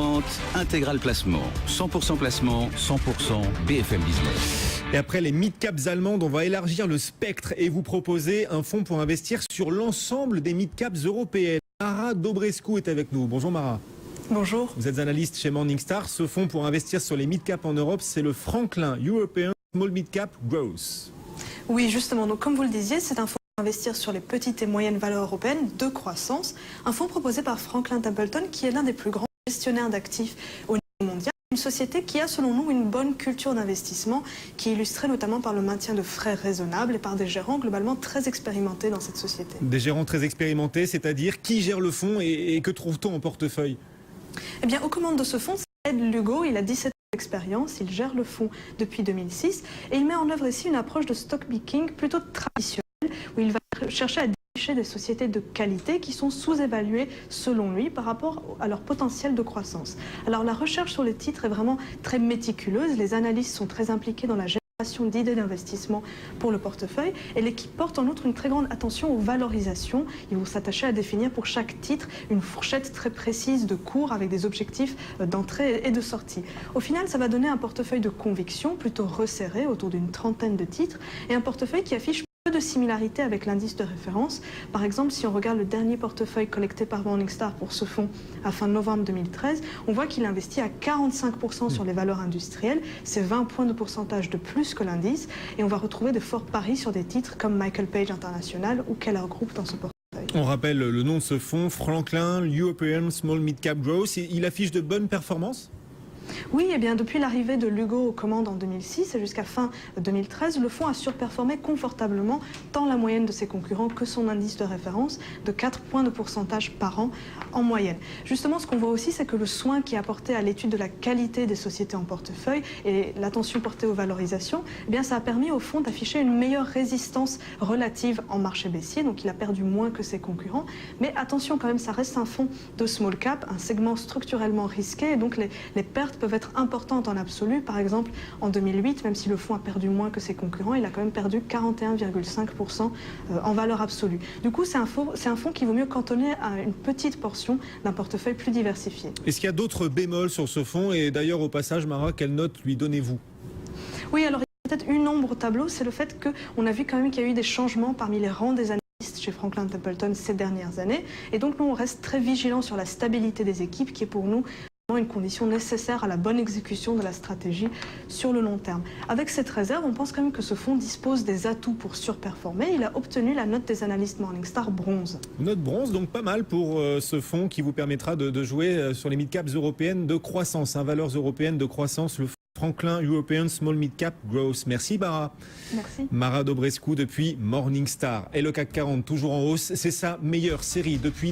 12h30, Intégral Placement. 100% placement, 100% BFM Business. Et après les mid-caps allemandes, on va élargir le spectre et vous proposer un fonds pour investir sur l'ensemble des mid-caps européennes. Mara Dobrescu est avec nous. Bonjour Mara. Bonjour. Vous êtes analyste chez Morningstar. Ce fonds pour investir sur les mid-caps en Europe, c'est le Franklin European Small Mid-Cap Growth. Oui, justement. Donc, comme vous le disiez, c'est un fonds pour investir sur les petites et moyennes valeurs européennes de croissance. Un fonds proposé par Franklin Templeton, qui est l'un des plus grands gestionnaires d'actifs au niveau mondial. Une société qui a, selon nous, une bonne culture d'investissement, qui est illustrée notamment par le maintien de frais raisonnables et par des gérants globalement très expérimentés dans cette société. Des gérants très expérimentés, c'est-à-dire qui gère le fonds et que trouve-t-on en portefeuille? Eh bien, aux commandes de ce fonds, c'est Ed Lugo. Il a 17 ans d'expérience, il gère le fonds depuis 2006 et il met en œuvre ici une approche de stock picking plutôt traditionnelle où il va chercher à dénicher des sociétés de qualité qui sont sous-évaluées selon lui par rapport à leur potentiel de croissance. Alors la recherche sur les titres est vraiment très méticuleuse, les analystes sont très impliqués dans la génération d'idées d'investissement pour le portefeuille et l'équipe porte en outre une très grande attention aux valorisations. Ils vont s'attacher à définir pour chaque titre une fourchette très précise de cours avec des objectifs d'entrée et de sortie. Au final, ça va donner un portefeuille de conviction plutôt resserré autour d'une trentaine de titres et un portefeuille qui affiche peu de similarités avec l'indice de référence. Par exemple, si on regarde le dernier portefeuille collecté par Morningstar pour ce fonds à fin novembre 2013, on voit qu'il investit à 45% sur les valeurs industrielles. C'est 20 points de pourcentage de plus que l'indice. Et on va retrouver de forts paris sur des titres comme Michael Page International ou Keller Group dans ce portefeuille. On rappelle le nom de ce fonds, Franklin European Small Mid Cap Growth. Il affiche de bonnes performances? Oui, eh bien, depuis l'arrivée de Lugo aux commandes en 2006 et jusqu'à fin 2013, le fonds a surperformé confortablement tant la moyenne de ses concurrents que son indice de référence de 4 points de pourcentage par an en moyenne. Justement, ce qu'on voit aussi, c'est que le soin qui est apporté à l'étude de la qualité des sociétés en portefeuille et l'attention portée aux valorisations, eh bien, ça a permis au fonds d'afficher une meilleure résistance relative en marché baissier, donc il a perdu moins que ses concurrents. Mais attention quand même, ça reste un fonds de small cap, un segment structurellement risqué, et donc les pertes peuvent être importantes en absolu. Par exemple, en 2008, même si le fonds a perdu moins que ses concurrents, il a quand même perdu 41,5% en valeur absolue. Du coup, c'est un fonds qui vaut mieux cantonner à une petite portion d'un portefeuille plus diversifié. Est-ce qu'il y a d'autres bémols sur ce fonds? Et d'ailleurs, au passage, Mara, quelle note lui donnez-vous? Oui, alors il y a peut-être une ombre au tableau, c'est le fait qu'on a vu quand même qu'il y a eu des changements parmi les rangs des analystes chez Franklin Templeton ces dernières années. Et donc, nous, on reste très vigilants sur la stabilité des équipes, qui est pour nous une condition nécessaire à la bonne exécution de la stratégie sur le long terme. Avec cette réserve, on pense quand même que ce fonds dispose des atouts pour surperformer. Il a obtenu la note des analystes Morningstar bronze. Note bronze, donc pas mal pour ce fonds qui vous permettra de jouer sur les mid-caps européennes de croissance, valeurs européennes de croissance, le Franklin European Small Mid-Cap Growth. Merci Mara. Merci. Mara Dobrescu depuis Morningstar. Et le CAC 40 toujours en hausse, c'est sa meilleure série depuis